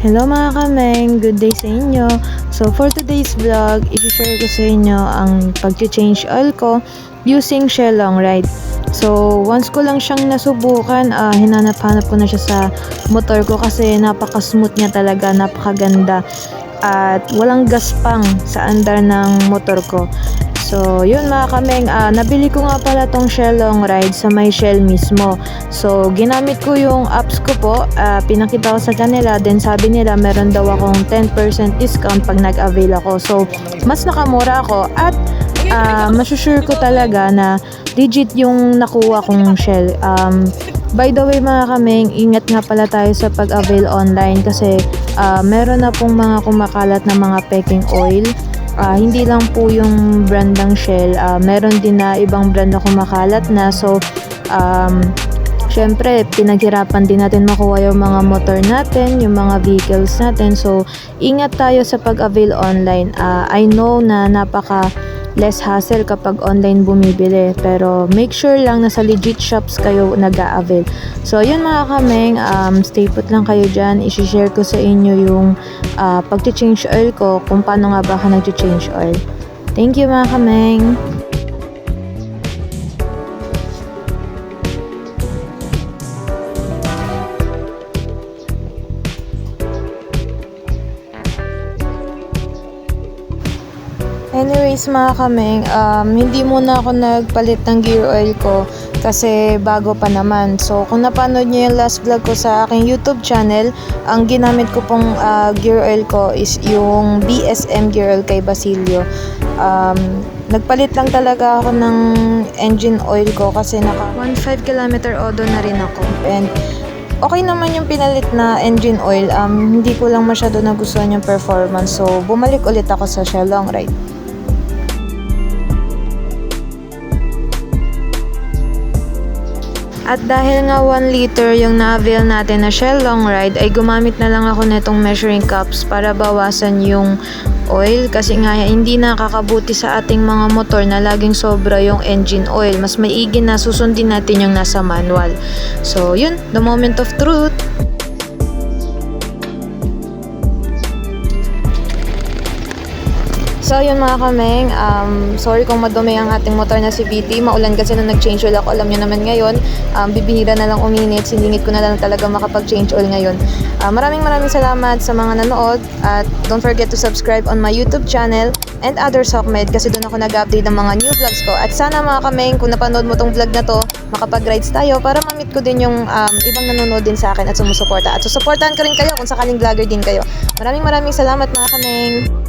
Hello mga kameng, good day sa inyo. So for today's vlog, i-share ko sa inyo ang pag-change oil ko using Shell Long Ride. So once ko lang siyang nasubukan, hinanap-hanap ko na siya sa motor ko kasi napaka-smooth niya talaga, napakaganda at walang gaspang sa andar ng motor ko. So, yun mga kameng, nabili ko nga pala tong Shell Long Ride sa may Shell mismo. So, ginamit ko yung apps ko po, pinakita ko sa kanila, then sabi nila meron daw akong 10% discount pag nag-avail ako. So, mas nakamura ako at masusure ko talaga na legit yung nakuha kong Shell. By the way mga kameng, ingat nga pala tayo sa pag-avail online kasi meron na pong mga kumakalat na mga peking oil. Hindi lang po yung brand ng Shell, meron din na ibang brand na kumakalat na. So, syempre, pinaghirapan din natin makuha yung mga motor natin, yung mga vehicles natin. So, ingat tayo sa pag-avail online. I know na napaka less hassle kapag online bumibili, pero make sure lang na sa legit shops kayo nag-a-avail. So yun mga kameng, stay put lang kayo dyan. I-share ko sa inyo yung pag-change oil ko, kung paano nga ba ako nag-change oil. Thank you mga kameng. Anyways mga kameng, hindi muna ako nagpalit ng gear oil ko kasi bago pa naman. So kung napanood nyo yung last vlog ko sa aking YouTube channel, ang ginamit ko pong gear oil ko is yung BSM gear oil kay Basilio. Nagpalit lang talaga ako ng engine oil ko kasi naka 1.5 km odo na rin ako. And okay naman yung pinalit na engine oil, hindi ko lang masyado nagustuhan yung performance. So bumalik ulit ako sa Shell Long Ride. At dahil nga 1 liter yung na-avail natin na Shell Long Ride, ay gumamit na lang ako nitong measuring cups para bawasan yung oil. Kasi nga hindi nakakabuti sa ating mga motor na laging sobra yung engine oil. Mas maigi na susundin natin yung nasa manual. So yun, the moment of truth. So yun mga kameng, sorry kung madumi ang ating motor na si VT. Maulan kasi nung nag-change oil ako, alam nyo naman ngayon. Bibihira na lang uminit, siningit ko na lang talaga makapag-change oil ngayon. Maraming salamat sa mga nanood at don't forget to subscribe on my YouTube channel and other Sockmed kasi doon ako nag-update ng mga new vlogs ko. At sana mga kameng, kung napanood mo tong vlog na to, makapag-rides tayo para ma-meet ko din yung ibang nanonood din sa akin at sumusuporta. At susuportahan ko rin kayo kung sakaling vlogger din kayo. Maraming salamat mga kameng.